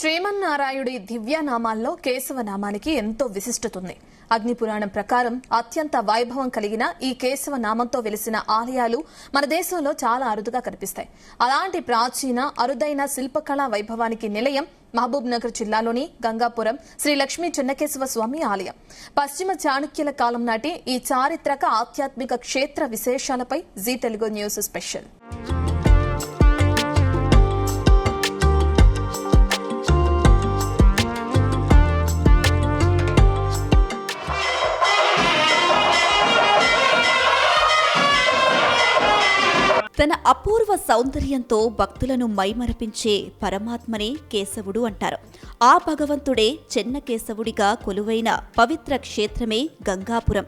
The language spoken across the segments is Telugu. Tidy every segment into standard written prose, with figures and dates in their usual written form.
శ్రీమన్నారాయుడి దివ్యనామాల్లో కేశవనామానికి ఎంతో విశిష్టత ఉంది. అగ్నిపురాణం ప్రకారం అత్యంత వైభవం కలిగిన ఈ కేశవ నామంతో వెలిసిన ఆలయాలు మన దేశంలో చాలా అరుదుగా కనిపిస్తాయి. అలాంటి ప్రాచీన అరుదైన శిల్పకళా వైభవానికి నిలయం మహబూబ్ నగర్ జిల్లాలోని గంగాపురం శ్రీ లక్ష్మీ చెన్నకేశవ స్వామి ఆలయం. పశ్చిమ చాణక్యుల కాలం నాటి ఈ చారిత్రక ఆధ్యాత్మిక క్షేత్ర విశేషాలపై జీ తెలుగు న్యూస్ స్పెషల్. తన అపూర్వ సౌందర్యంతో భక్తులను మైమరపించే పరమాత్మనే కేశవుడు అంటారు. ఆ భగవంతుడే చెన్నకేశవుడిగా కొలువైన పవిత్ర క్షేత్రమే గంగాపురం.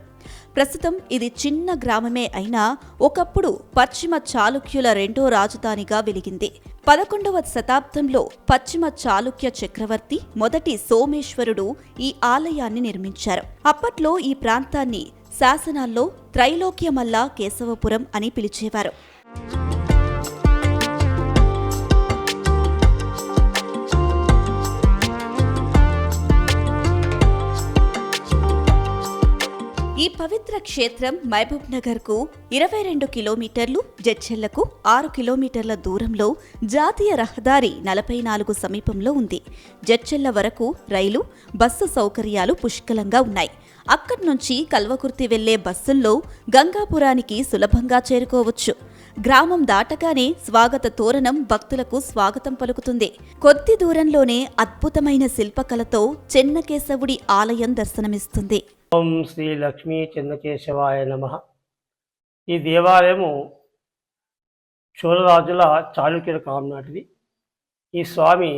ప్రస్తుతం ఇది చిన్న గ్రామమే అయినా ఒకప్పుడు పశ్చిమ చాళుక్యుల రెండో రాజధానిగా వెలిగింది. 11వ శతాబ్దంలో పశ్చిమ చాళుక్య చక్రవర్తి మొదటి సోమేశ్వరుడు ఈ ఆలయాన్ని నిర్మించారు. అప్పట్లో ఈ ప్రాంతాన్ని శాసనాల్లో త్రైలోక్యమల్లా కేశవపురం అని పిలిచేవారు. ఈ పవిత్ర క్షేత్రం మహబూబ్ నగర్ కు 22 కిలోమీటర్లు, జడ్చెర్లకు 6 కిలోమీటర్ల దూరంలో, జాతీయ రహదారి 44 సమీపంలో ఉంది. జడ్చెర్ల వరకు రైలు, బస్సు సౌకర్యాలు పుష్కలంగా ఉన్నాయి. అక్కడి నుంచి కల్వకుర్తి వెళ్లే బస్సుల్లో గంగాపురానికి సులభంగా చేరుకోవచ్చు. గ్రామం దాటగానే స్వాగత తోరణం భక్తులకు స్వాగతం పలుకుతుంది. కొద్ది దూరంలోనే అద్భుతమైన శిల్పకళతో చెన్నకేశవుడి ఆలయం దర్శనమిస్తుంది. ఓం శ్రీ లక్ష్మీ చెన్నకేశవాయ నమః. ఈ దేవాలయము చోళరాజుల చాళుక్యుల కాలం నాటిది. ఈ స్వామి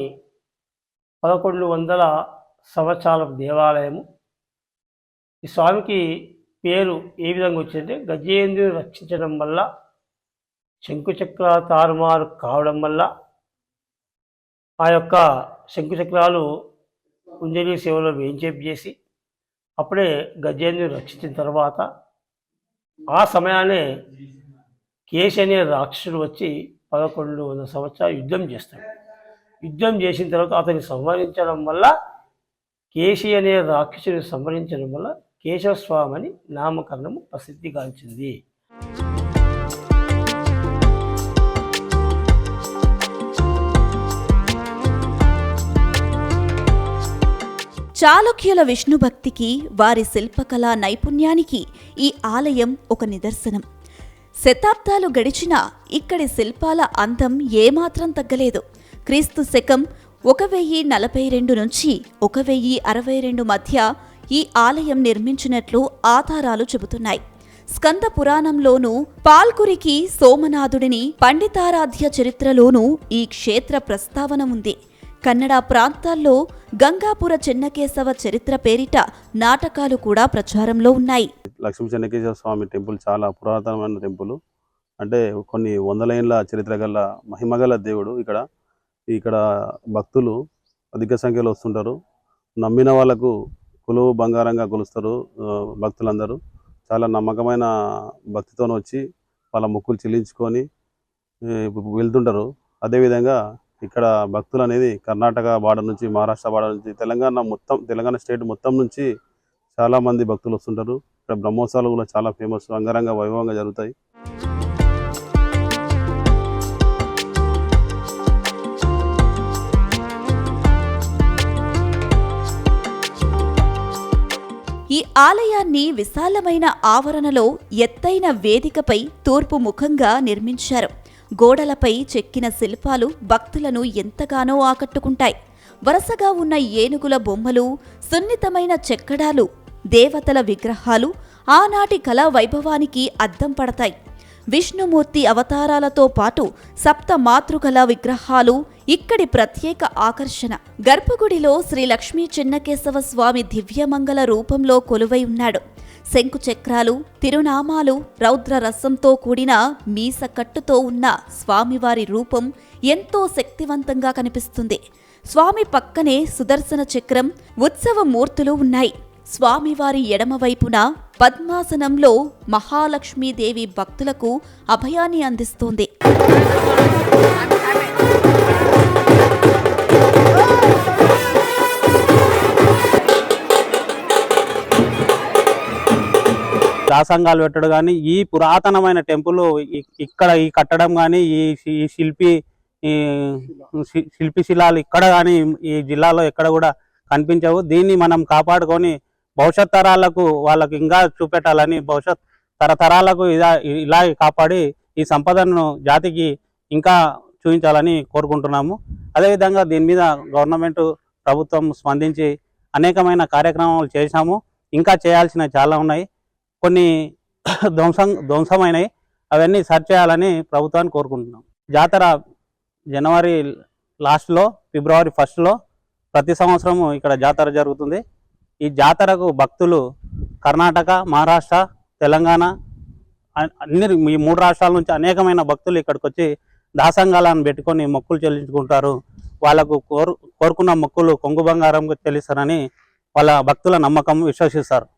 1100 సంవత్సరాల దేవాలయము. ఈ స్వామికి పేరు ఏ విధంగా వచ్చిందంటే, గజేంద్రుని రక్షించడం వల్ల, శంకుచక్ర తారుమారు కావడం వల్ల, ఆ యొక్క శంకుచక్రాలు కుంజలి సేవలో వేయించేపు చేసి అప్పుడే గజేంద్రుని రక్షించిన తర్వాత ఆ సమయాన్నే కేశి అనే రాక్షసుడు వచ్చి 1100 సంవత్సరాలు యుద్ధం చేస్తాడు. యుద్ధం చేసిన తర్వాత అతన్ని సంహరించడం వల్ల, కేశి అనే రాక్షసుని సంహరించడం వల్ల కేశవస్వామి అని నామకరణము ప్రసిద్ధిగాంచింది. చాళుక్యుల విష్ణుభక్తికి, వారి శిల్పకళా నైపుణ్యానికి ఈ ఆలయం ఒక నిదర్శనం. శతాబ్దాలు గడిచినా ఇక్కడి శిల్పాల అందం ఏమాత్రం తగ్గలేదు. క్రీస్తు శకం 1042 నుంచి 1062 మధ్య ఈ ఆలయం నిర్మించినట్లు ఆధారాలు చెబుతున్నాయి. స్కంద పురాణంలోనూ, పాల్కురికి సోమనాథుడిని పండితారాధ్య చరిత్రలోనూ ఈ క్షేత్ర ప్రస్తావన ఉంది. కన్నడ ప్రాంతాల్లో గంగాపుర చెన్నకేశవ చరిత్ర పేరిట నాటకాలు కూడా ప్రచారంలో ఉన్నాయి. లక్ష్మీ చెన్నకేశవ స్వామి టెంపుల్ చాలా పురాతనమైన టెంపుల్. అంటే కొన్ని వందల చరిత్ర గల మహిమగల దేవుడు. ఇక్కడ భక్తులు అధిక సంఖ్యలో వస్తుంటారు. నమ్మిన వాళ్ళకు కొలువు బంగారంగా కొలుస్తారు. భక్తులందరూ చాలా నమ్మకమైన భక్తితో వచ్చి వాళ్ళ మొక్కులు చెల్లించుకొని వెళ్తుంటారు. అదేవిధంగా ఇక్కడ భక్తులు అనేది కర్ణాటక బార్డర్ నుంచి, మహారాష్ట్ర బార్డర్ నుంచి, తెలంగాణ స్టేట్ మొత్తం నుంచి చాలా మంది భక్తులు వస్తుంటారు. ఇక్కడ బ్రహ్మోత్సవాలు కూడా చాలా ఫేమస్, అంగరంగ వైభవంగా జరుగుతాయి. ఈ ఆలయాన్ని విశాలమైన ఆవరణలో ఎత్తైన వేదికపై తూర్పు ముఖంగా నిర్మించారు. గోడలపై చెక్కిన శిల్పాలు భక్తులను ఎంతగానో ఆకట్టుకుంటాయి. వరుసగా ఉన్న ఏనుగుల బొమ్మలు, సున్నితమైన చెక్కడాలు, దేవతల విగ్రహాలు ఆనాటి కళా వైభవానికి అద్దం పడతాయి. విష్ణుమూర్తి అవతారాలతో పాటు సప్త మాతృకళ విగ్రహాలు ఇక్కడి ప్రత్యేక ఆకర్షణ. గర్భగుడిలో శ్రీ లక్ష్మీ చెన్నకేశవ స్వామి దివ్యమంగళ రూపంలో కొలువై ఉన్నాడు. శంకుచక్రాలు, తిరునామాలు, రౌద్ర రసంతో కూడిన మీసకట్టుతో ఉన్న స్వామివారి రూపం ఎంతో శక్తివంతంగా కనిపిస్తుంది. స్వామి పక్కనే సుదర్శన చక్రం, ఉత్సవ మూర్తులు ఉన్నాయి. స్వామివారి ఎడమవైపున పద్మాసనంలో మహాలక్ష్మీదేవి భక్తులకు అభయాన్ని అందిస్తోంది. దాసంగాలు పెట్టడం కానీ, ఈ పురాతనమైన టెంపుల్ ఇక్కడ ఈ కట్టడం కానీ, ఈ శిల్పి శిలాలు ఇక్కడ కానీ ఈ జిల్లాలో ఎక్కడ కూడా కనిపించవు. దీన్ని మనం కాపాడుకొని భవిష్యత్ తరాలకు వాళ్ళకు ఇంకా చూపెట్టాలని, భవిష్యత్ తరతరాలకు ఇలా కాపాడి ఈ సంపదను జాతికి ఇంకా చూపించాలని కోరుకుంటున్నాము. అదేవిధంగా దీని మీద గవర్నమెంట్ ప్రభుత్వం స్పందించి అనేకమైన కార్యక్రమాలు చేశాము. ఇంకా చేయాల్సినవి చాలా ఉన్నాయి. కొన్ని ధ్వంసమైనవి, అవన్నీ సరి చేయాలని ప్రభుత్వాన్ని కోరుకుంటున్నాం. జాతర జనవరి లాస్ట్లో, ఫిబ్రవరి 1 ప్రతి సంవత్సరము ఇక్కడ జాతర జరుగుతుంది. ఈ జాతరకు భక్తులు కర్ణాటక, మహారాష్ట్ర, తెలంగాణ ఈ 3 రాష్ట్రాల నుంచి అనేకమైన భక్తులు ఇక్కడికి వచ్చి దాసంగాలను పెట్టుకొని మొక్కులు చెల్లించుకుంటారు. వాళ్ళకు కోరుకున్న మొక్కులు కొంగు బంగారం చెల్లిస్తారని వాళ్ళ భక్తుల నమ్మకం, విశ్వసిస్తారు.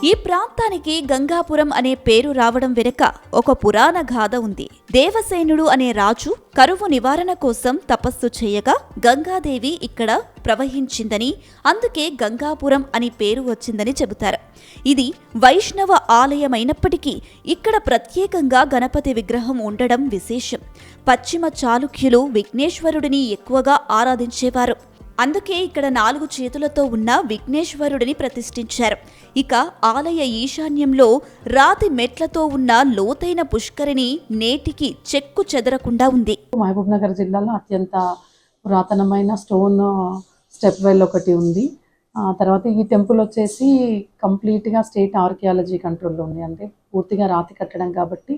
ఈ ప్రాంతానికి గంగాపురం అనే పేరు రావడం వెనుక ఒక పురాణ గాథ ఉంది. దేవసేనుడు అనే రాజు కరువు నివారణ కోసం తపస్సు చేయగా గంగాదేవి ఇక్కడ ప్రవహించిందని, అందుకే గంగాపురం అని పేరు వచ్చిందని చెబుతారు. ఇది వైష్ణవ ఆలయమైనప్పటికీ ఇక్కడ ప్రత్యేకంగా గణపతి విగ్రహం ఉండడం విశేషం. పశ్చిమ చాళుక్యులు విఘ్నేశ్వరుడిని ఎక్కువగా ఆరాధించేవారు. అందుకే ఇక్కడ 4 చేతులతో ఉన్న విఘ్నేశ్వరుడిని ప్రతిష్ఠించారు. ఇక ఆలయ ఈశాన్యంలో రాతి మెట్లతో ఉన్న లోతైన పుష్కరిణి నేటికి చెక్కు చెదరకుండా ఉంది. మహబూబ్ నగర్ జిల్లాలో అత్యంత పురాతనమైన స్టోన్ స్టెప్ వెల్ ఒకటి ఉంది. తర్వాత ఈ టెంపుల్ వచ్చేసి కంప్లీట్గా స్టేట్ ఆర్కియాలజీ కంట్రోల్లో ఉంది. అంటే పూర్తిగా రాతి కట్టడం కాబట్టి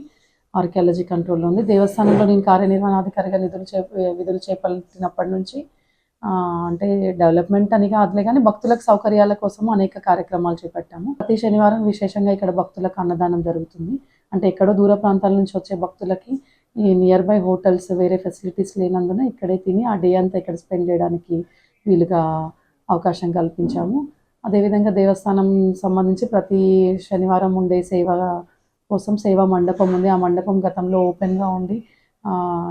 ఆర్కియాలజీ కంట్రోల్లో ఉంది. దేవస్థానంలో నేను కార్యనిర్వహణాధికారిగా విధులు చేపట్టినప్పటి నుంచి అంటే డెవలప్మెంట్ అని కాదులే కానీ భక్తులకు సౌకర్యాల కోసం అనేక కార్యక్రమాలు చేపట్టాము. ప్రతి శనివారం విశేషంగా ఇక్కడ భక్తులకు అన్నదానం జరుగుతుంది. అంటే ఎక్కడో దూర ప్రాంతాల నుంచి వచ్చే భక్తులకి ఈ నియర్ బై హోటల్స్ వేరే ఫెసిలిటీస్ లేనందున ఇక్కడే తిని ఆ డే అంతా ఇక్కడ స్పెండ్ చేయడానికి వీలుగా అవకాశం కల్పించాము. అదేవిధంగా దేవస్థానం సంబంధించి ప్రతి శనివారం ఉండే సేవ కోసం సేవా మండపం ఉంది. ఆ మండపం గతంలో ఓపెన్గా ఉండి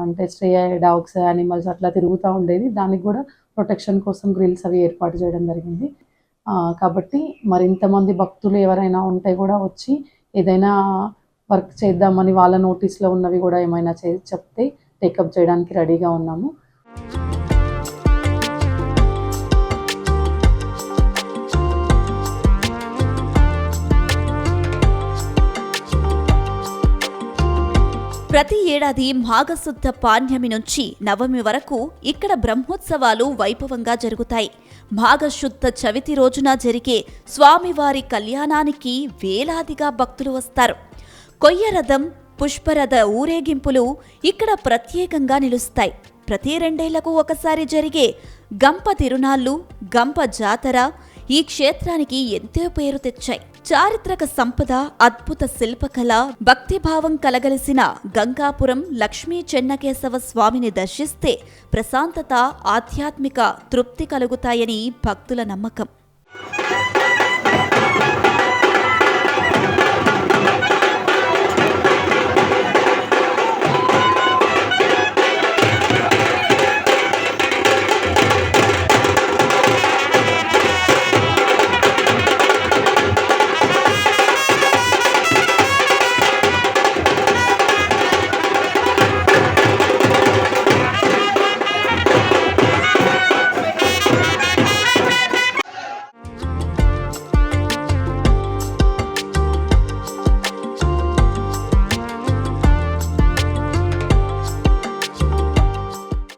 అంటే స్ట్రే డాగ్స్, యానిమల్స్ అట్లా తిరుగుతూ ఉండేది. దానికి కూడా ప్రొటెక్షన్ కోసం గ్రిల్స్ అవి ఏర్పాటు చేయడం జరిగింది. కాబట్టి మరింతమంది భక్తులు ఎవరైనా ఉంటే కూడా వచ్చి ఏదైనా వర్క్ చేద్దామని వాళ్ళ నోటీస్లో ఉన్నవి కూడా ఏమైనా చెప్తే టేకప్ చేయడానికి రెడీగా ఉన్నాము. ప్రతి ఏడాది మాఘశుద్ధ పాడ్యమి నుంచి నవమి వరకు ఇక్కడ బ్రహ్మోత్సవాలు వైభవంగా జరుగుతాయి. మాఘశుద్ధ చవితి రోజున జరిగే స్వామివారి కళ్యాణానికి వేలాదిగా భక్తులు వస్తారు. కొయ్యరథం, పుష్పరథ ఊరేగింపులు ఇక్కడ ప్రత్యేకంగా నిలుస్తాయి. ప్రతి 2 ఏళ్లకు ఒకసారి జరిగే గంప తిరునాళ్లు, గంప జాతర ఈ క్షేత్రానికి ఎంతో పేరు తెచ్చాయి. చారిత్రక సంపద, అద్భుత శిల్పకళ, భక్తిభావం కలగలిసిన గంగాపురం లక్ష్మీ చెన్నకేశవ స్వామిని దర్శిస్తే ప్రశాంతత, ఆధ్యాత్మిక తృప్తి కలుగుతాయని భక్తుల నమ్మకం.